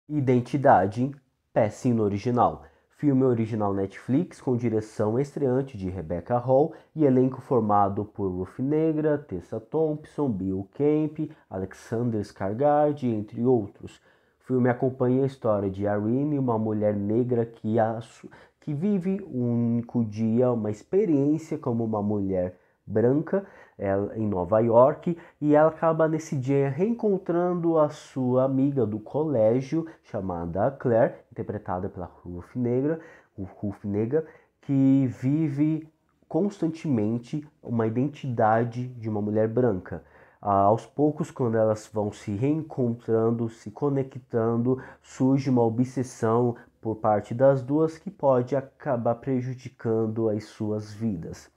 Identidade, péssimo no original. Filme original Netflix com direção estreante de Rebecca Hall e elenco formado por Ruth Negga, Tessa Thompson, Bill Camp, Alexander Skarsgård, entre outros. O filme acompanha a história de Irene, uma mulher negra que vive um único dia, uma experiência como uma mulher branca em Nova York, e ela acaba nesse dia reencontrando a sua amiga do colégio chamada Claire, interpretada pela Ruth Negga, que vive constantemente uma identidade de uma mulher branca. Aos poucos, quando elas vão se reencontrando, se conectando, surge uma obsessão por parte das duas que pode acabar prejudicando as suas vidas.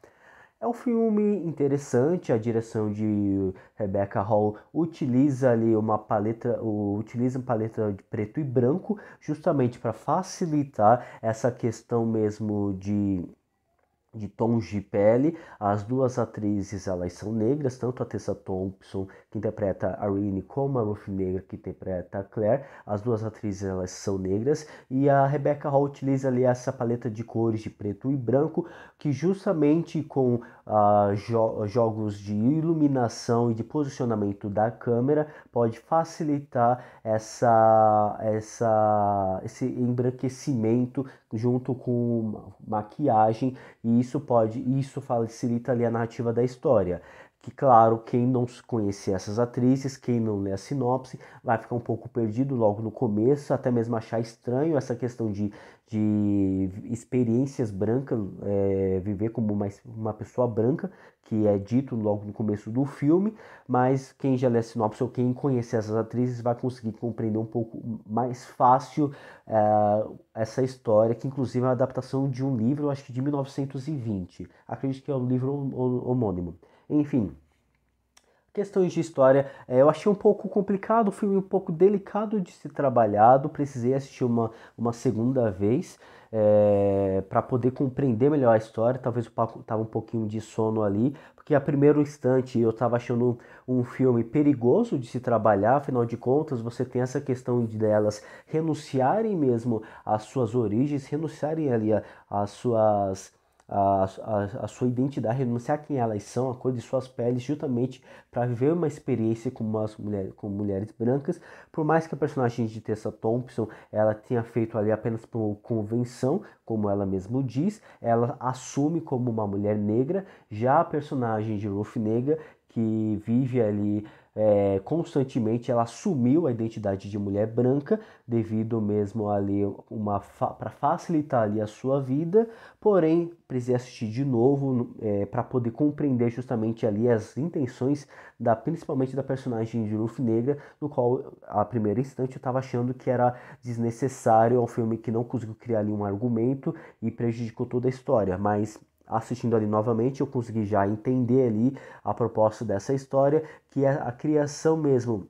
É um filme interessante, a direção de Rebecca Hall utiliza ali utiliza uma paleta de preto e branco, justamente para facilitar essa questão mesmo de tons de pele. As duas atrizes, elas são negras, tanto a Tessa Thompson, que interpreta a Irene, como a Ruth Negga, que interpreta a Claire. As duas atrizes, elas são negras, e a Rebecca Hall utiliza ali essa paleta de cores de preto e branco, que justamente com jogos de iluminação e de posicionamento da câmera pode facilitar esse embranquecimento junto com maquiagem, e isso facilita ali a narrativa da história. Que, claro, quem não conhecer essas atrizes, quem não lê a sinopse, vai ficar um pouco perdido logo no começo, até mesmo achar estranho essa questão de experiências brancas, viver como uma pessoa branca, que é dito logo no começo do filme, mas quem já lê a sinopse ou quem conhecer essas atrizes vai conseguir compreender um pouco mais fácil essa história, que inclusive é uma adaptação de um livro, acho que de 1920. Acredito que é um livro homônimo. Enfim, questões de história, eu achei um pouco complicado, o filme um pouco delicado de ser trabalhado, precisei assistir uma segunda vez para poder compreender melhor a história, talvez eu tava um pouquinho de sono ali, porque a primeiro instante eu estava achando um filme perigoso de se trabalhar, afinal de contas você tem essa questão de delas renunciarem mesmo às suas origens, renunciarem ali às suas a sua identidade, renunciar a quem elas são, a cor de suas peles, justamente para viver uma experiência com mulheres brancas. Por mais que a personagem de Tessa Thompson ela tenha feito ali apenas por convenção, como ela mesma diz, ela assume como uma mulher negra. Já a personagem de Ruth Negga, que vive ali constantemente, ela assumiu a identidade de mulher branca devido mesmo ali para facilitar ali a sua vida. Porém, precisei assistir de novo para poder compreender justamente ali as intenções principalmente da personagem de Ruth Negga, no qual a primeiro instante eu estava achando que era desnecessário, é um filme que não conseguiu criar ali um argumento e prejudicou toda a história, mas assistindo ali novamente eu consegui já entender ali a proposta dessa história, que é a criação mesmo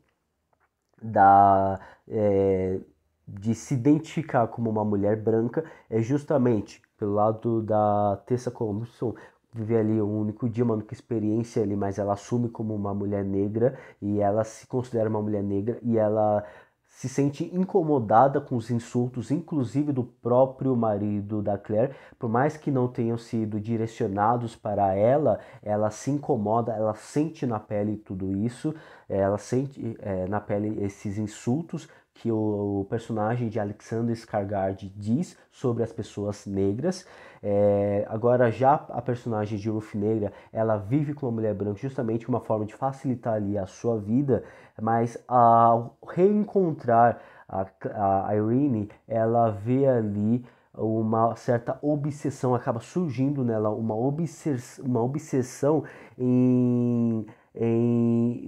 da é, de se identificar como uma mulher branca, é justamente pelo lado da Tessa Thompson viver ali um único dia, uma única experiência ali, mas ela assume como uma mulher negra e ela se considera uma mulher negra e ela se sente incomodada com os insultos, inclusive do próprio marido da Claire, por mais que não tenham sido direcionados para ela se incomoda, ela sente na pele tudo isso, ela sente na pele esses insultos que o personagem de Alexander Skarsgård diz sobre as pessoas negras. Agora já a personagem de Ruth Negga, ela vive com uma mulher branca justamente uma forma de facilitar ali a sua vida, mas ao reencontrar a Irene, ela vê ali uma certa obsessão, acaba surgindo nela uma obsessão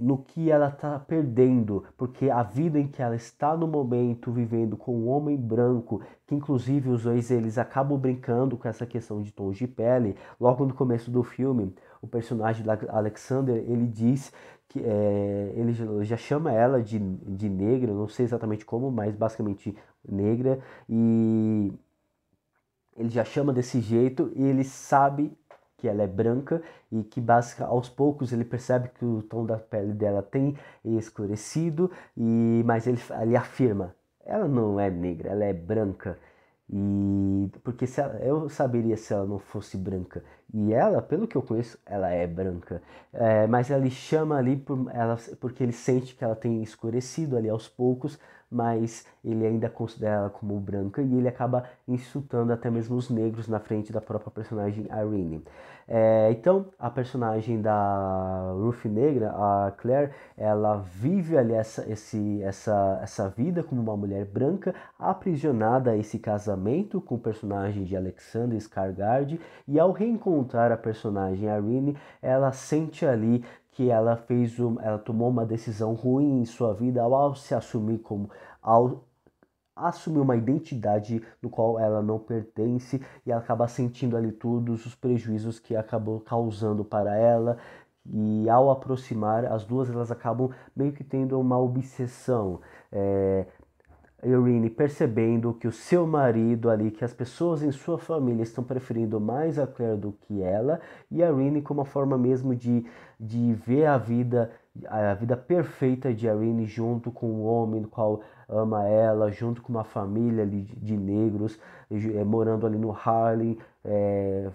no que ela está perdendo, porque a vida em que ela está no momento vivendo com um homem branco, que inclusive os dois eles acabam brincando com essa questão de tons de pele. Logo no começo do filme, o personagem da Alexander, ele diz que ele já chama ela de negra, não sei exatamente como, mas basicamente negra, e ele já chama desse jeito e ele sabe que ela é branca e que aos poucos ele percebe que o tom da pele dela tem escurecido, mas ele afirma ela não é negra, ela é branca. E porque se eu saberia se ela não fosse branca. E ela, pelo que eu conheço, ela é branca. É, mas ele chama ali porque ele sente que ela tem escurecido ali aos poucos, mas ele ainda considera ela como branca e ele acaba insultando até mesmo os negros na frente da própria personagem Irene. Então, a personagem da Ruth Negra, a Claire, ela vive ali essa vida como uma mulher branca, aprisionada a esse casamento com o personagem de Alexander Skarsgård, e ao reencontrar a personagem Irene, ela sente ali que ela tomou uma decisão ruim em sua vida ao se assumir ao assumir uma identidade no qual ela não pertence e ela acaba sentindo ali todos os prejuízos que acabou causando para ela. E ao aproximar, as duas elas acabam meio que tendo uma obsessão. É, Irene percebendo que o seu marido ali, que as pessoas em sua família estão preferindo mais a Claire do que ela, e a Irene como uma forma mesmo de ver a vida perfeita de Irene junto com um homem no qual ama ela, junto com uma família ali de negros, morando ali no Harlem,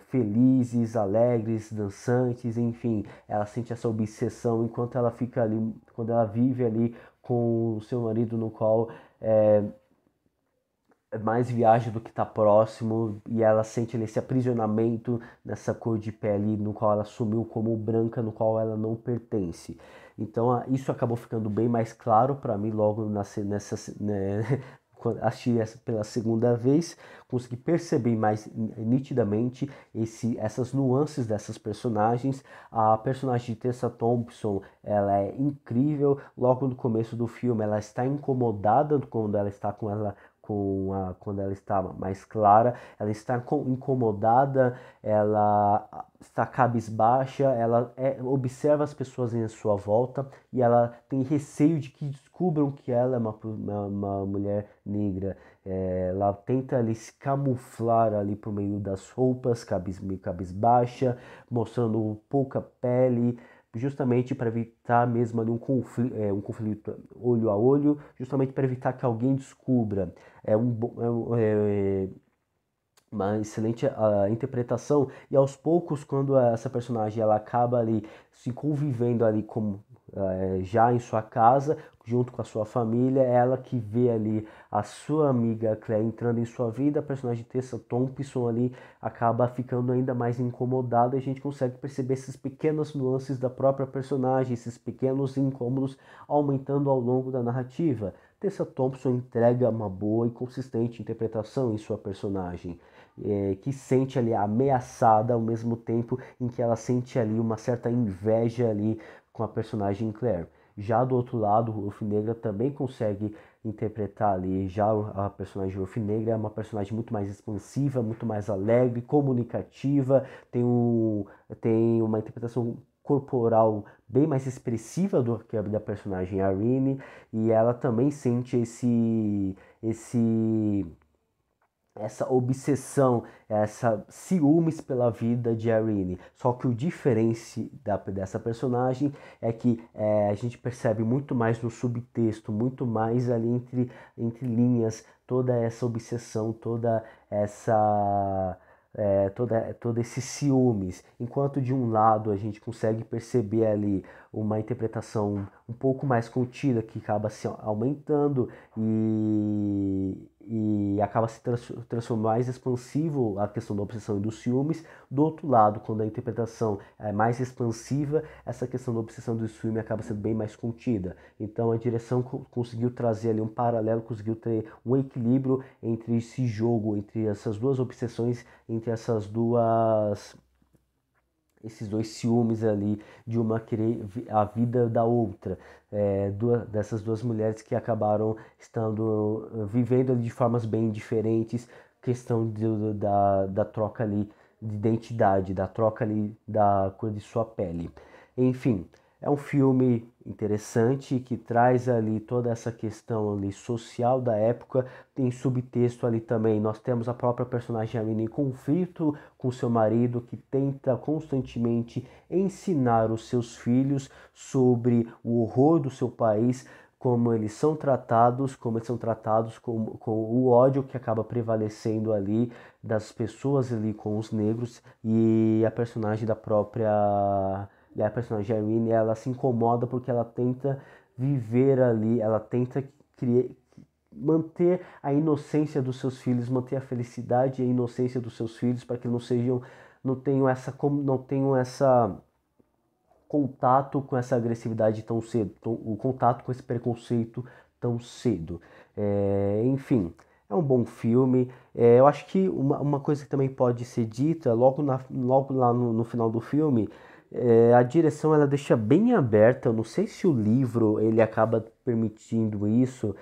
felizes, alegres, dançantes, enfim, ela sente essa obsessão enquanto ela fica ali, quando ela vive ali com o seu marido no qual é, mais viaja do que está próximo e ela sente esse aprisionamento nessa cor de pele no qual ela assumiu como branca, no qual ela não pertence. Então isso acabou ficando bem mais claro para mim logo né, quando assisti pela segunda vez, consegui perceber mais nitidamente essas nuances dessas personagens. A personagem de Tessa Thompson, ela é incrível. Logo no começo do filme, ela está incomodada quando ela está quando ela está mais clara, ela está incomodada, ela está cabisbaixa, observa as pessoas em sua volta e ela tem receio de que descubram que ela é uma mulher negra. Ela tenta ali se camuflar ali por meio das roupas, cabisbaixa, mostrando pouca pele, justamente para evitar mesmo ali um conflito olho a olho, justamente para evitar que alguém descubra. É, um, uma excelente interpretação e aos poucos quando essa personagem ela acaba ali se convivendo ali como já em sua casa junto com a sua família, ela que vê ali a sua amiga Claire entrando em sua vida, a personagem Tessa Thompson ali acaba ficando ainda mais incomodada e a gente consegue perceber essas pequenas nuances da própria personagem, esses pequenos incômodos aumentando ao longo da narrativa. Tessa Thompson entrega uma boa e consistente interpretação em sua personagem, que sente ali ameaçada ao mesmo tempo em que ela sente ali uma certa inveja ali com a personagem Claire. Já do outro lado, o Ruth Negra também consegue interpretar ali, já a personagem Ruth Negra é uma personagem muito mais expansiva, muito mais alegre, comunicativa, tem uma interpretação corporal bem mais expressiva do que a da personagem Irene, e ela também sente essa obsessão, essa ciúmes pela vida de Irene. Só que o diferente dessa personagem é que a gente percebe muito mais no subtexto, muito mais ali entre linhas, toda essa obsessão, toda essa todo esse ciúmes, enquanto de um lado a gente consegue perceber ali uma interpretação um pouco mais contida que acaba se aumentando e acaba se transformando mais expansivo a questão da obsessão e dos ciúmes. Do outro lado, quando a interpretação é mais expansiva, essa questão da obsessão e do ciúme acaba sendo bem mais contida. Então a direção conseguiu trazer ali um paralelo, conseguiu ter um equilíbrio entre esse jogo, entre essas duas obsessões, entre esses dois ciúmes ali de uma querer a vida da outra, dessas duas mulheres que acabaram vivendo ali de formas bem diferentes, questão da troca ali de identidade, da troca ali da cor de sua pele. Enfim, é um filme interessante que traz ali toda essa questão ali social da época, tem subtexto ali também. Nós temos a própria personagem Irene em conflito com seu marido que tenta constantemente ensinar os seus filhos sobre o horror do seu país, como eles são tratados com o ódio que acaba prevalecendo ali das pessoas ali com os negros e a personagem da própria, e a personagem Irene, ela se incomoda porque ela tenta viver ali, ela tenta criar, manter a inocência dos seus filhos, manter a felicidade e a inocência dos seus filhos para que não sejam, não tenham essa contato com essa agressividade tão cedo, o contato com esse preconceito tão cedo. Enfim, é um bom filme. Eu acho que uma coisa que também pode ser dita logo lá no final do filme, a direção ela deixa bem aberta. Eu não sei se o livro ele acaba permitindo isso,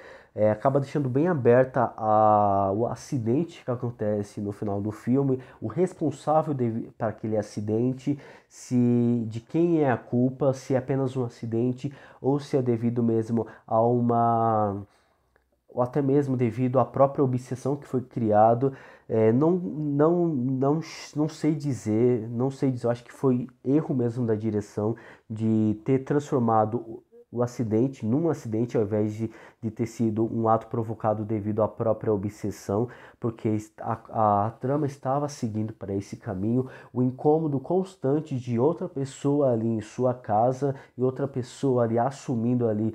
acaba deixando bem aberta o acidente que acontece no final do filme, o responsável para aquele acidente, se de quem é a culpa, se é apenas um acidente ou se é devido mesmo a uma ou até mesmo devido à própria obsessão que foi criado, não sei dizer, eu acho que foi erro mesmo da direção de ter transformado o acidente num acidente ao invés de ter sido um ato provocado devido à própria obsessão, porque a trama estava seguindo para esse caminho, o incômodo constante de outra pessoa ali em sua casa e outra pessoa ali assumindo ali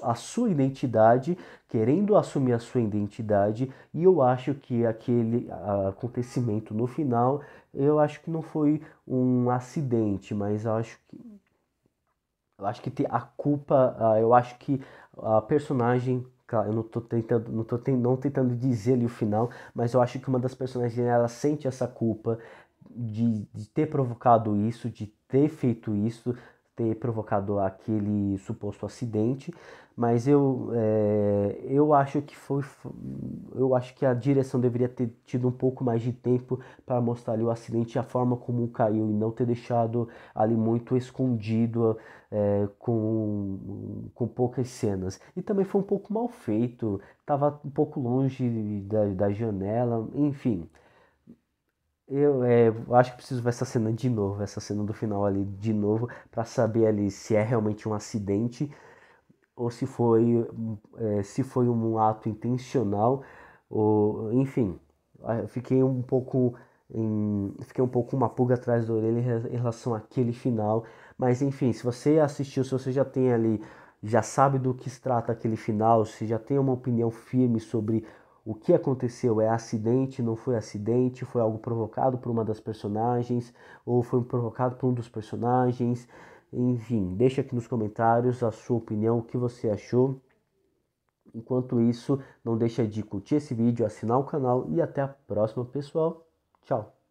a sua identidade, querendo assumir a sua identidade, e eu acho que aquele acontecimento no final, eu acho que não foi um acidente, mas eu acho que tem a culpa, eu acho que a personagem, claro, eu não tô tentando, não tentando dizer ali o final, mas eu acho que uma das personagens ela sente essa culpa de ter provocado isso, de ter feito isso, ter provocado aquele suposto acidente, mas eu acho que eu acho que a direção deveria ter tido um pouco mais de tempo para mostrar ali o acidente e a forma como caiu e não ter deixado ali muito escondido, com poucas cenas. E também foi um pouco mal feito, estava um pouco longe da janela, enfim. Eu acho que preciso ver essa cena de novo, essa cena do final ali de novo, para saber ali se é realmente um acidente ou se foi um ato intencional, ou enfim, fiquei um pouco uma pulga atrás da orelha em relação àquele final, mas enfim, se você assistiu, se você já tem ali, já sabe do que se trata aquele final, se já tem uma opinião firme sobre o que aconteceu, é acidente, não foi acidente, foi algo provocado por uma das personagens, ou foi provocado por um dos personagens, enfim, deixa aqui nos comentários a sua opinião, o que você achou. Enquanto isso, não deixa de curtir esse vídeo, assinar o canal e até a próxima, pessoal. Tchau!